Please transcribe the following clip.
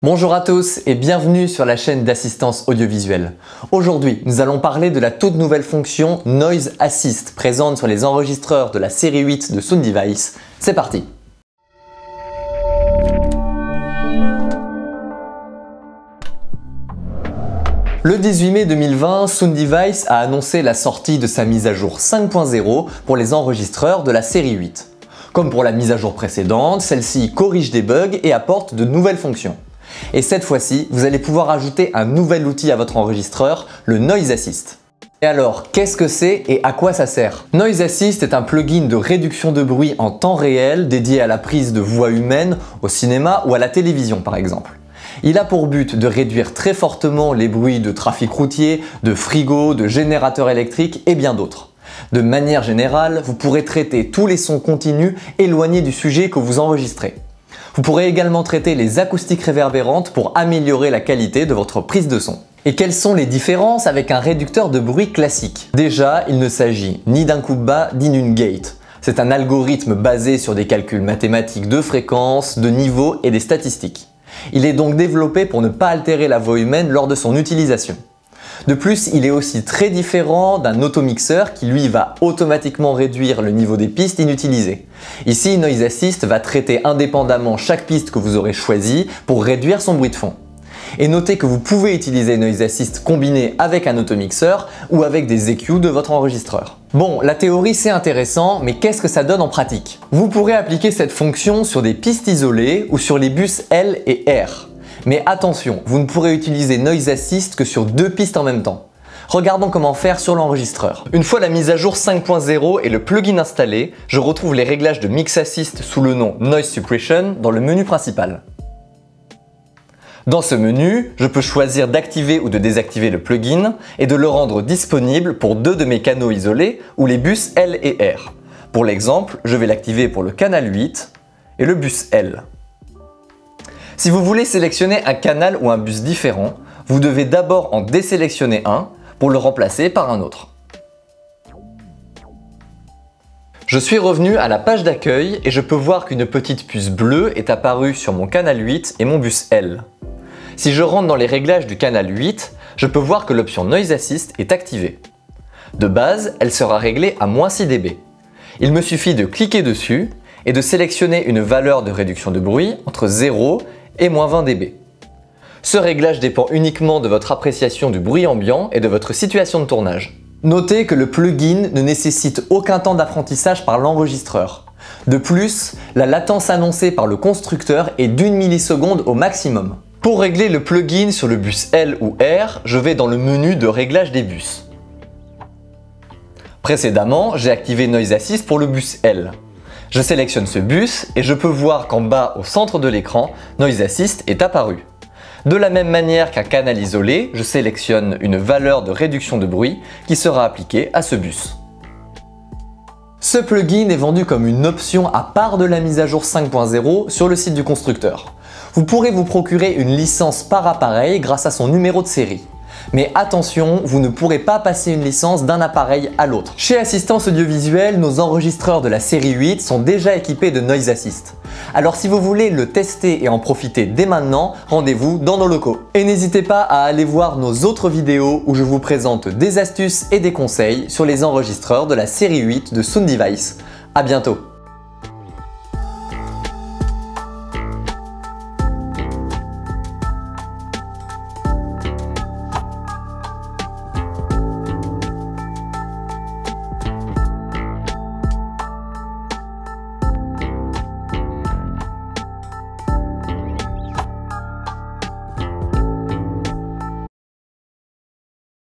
Bonjour à tous et bienvenue sur la chaîne d'assistance audiovisuelle. Aujourd'hui, nous allons parler de la toute nouvelle fonction Noise Assist présente sur les enregistreurs de la série 8 de Sound Device. C'est parti! Le 18 mai 2020, Sound Device a annoncé la sortie de sa mise à jour 5.0 pour les enregistreurs de la série 8. Comme pour la mise à jour précédente, celle-ci corrige des bugs et apporte de nouvelles fonctions. Et cette fois-ci, vous allez pouvoir ajouter un nouvel outil à votre enregistreur, le Noise Assist. Et alors, qu'est-ce que c'est et à quoi ça sert? Noise Assist est un plugin de réduction de bruit en temps réel dédié à la prise de voix humaine au cinéma ou à la télévision par exemple. Il a pour but de réduire très fortement les bruits de trafic routier, de frigo, de générateurs électriques et bien d'autres. De manière générale, vous pourrez traiter tous les sons continus éloignés du sujet que vous enregistrez. Vous pourrez également traiter les acoustiques réverbérantes pour améliorer la qualité de votre prise de son. Et quelles sont les différences avec un réducteur de bruit classique? Déjà, il ne s'agit ni d'un coupe bas ni d'une gate. C'est un algorithme basé sur des calculs mathématiques de fréquence, de niveau et des statistiques. Il est donc développé pour ne pas altérer la voix humaine lors de son utilisation. De plus, il est aussi très différent d'un automixeur qui lui va automatiquement réduire le niveau des pistes inutilisées. Ici, Noise Assist va traiter indépendamment chaque piste que vous aurez choisie pour réduire son bruit de fond. Et notez que vous pouvez utiliser Noise Assist combiné avec un automixeur ou avec des EQ de votre enregistreur. Bon, la théorie c'est intéressant, mais qu'est-ce que ça donne en pratique? Vous pourrez appliquer cette fonction sur des pistes isolées ou sur les bus L et R. Mais attention, vous ne pourrez utiliser Noise Assist que sur deux pistes en même temps. Regardons comment faire sur l'enregistreur. Une fois la mise à jour 5.0 et le plugin installé, je retrouve les réglages de Mix Assist sous le nom Noise Suppression dans le menu principal. Dans ce menu, je peux choisir d'activer ou de désactiver le plugin et de le rendre disponible pour deux de mes canaux isolés ou les bus L et R. Pour l'exemple, je vais l'activer pour le canal 8 et le bus L. Si vous voulez sélectionner un canal ou un bus différent, vous devez d'abord en désélectionner un pour le remplacer par un autre. Je suis revenu à la page d'accueil et je peux voir qu'une petite puce bleue est apparue sur mon canal 8 et mon bus L. Si je rentre dans les réglages du canal 8, je peux voir que l'option Noise Assist est activée. De base, elle sera réglée à -6 dB. Il me suffit de cliquer dessus et de sélectionner une valeur de réduction de bruit entre 0 et -20 dB. Ce réglage dépend uniquement de votre appréciation du bruit ambiant et de votre situation de tournage. Notez que le plugin ne nécessite aucun temps d'apprentissage par l'enregistreur. De plus, la latence annoncée par le constructeur est d'1 milliseconde au maximum. Pour régler le plugin sur le bus L ou R, je vais dans le menu de réglage des bus. Précédemment, j'ai activé Noise Assist pour le bus L. Je sélectionne ce bus et je peux voir qu'en bas au centre de l'écran, Noise Assist est apparu. De la même manière qu'un canal isolé, je sélectionne une valeur de réduction de bruit qui sera appliquée à ce bus. Ce plugin est vendu comme une option à part de la mise à jour 5.0 sur le site du constructeur. Vous pourrez vous procurer une licence par appareil grâce à son numéro de série. Mais attention, vous ne pourrez pas passer une licence d'un appareil à l'autre. Chez Assistance Audiovisuelle, nos enregistreurs de la série 8 sont déjà équipés de Noise Assist. Alors si vous voulez le tester et en profiter dès maintenant, rendez-vous dans nos locaux. Et n'hésitez pas à aller voir nos autres vidéos où je vous présente des astuces et des conseils sur les enregistreurs de la série 8 de Sound Device. À bientôt!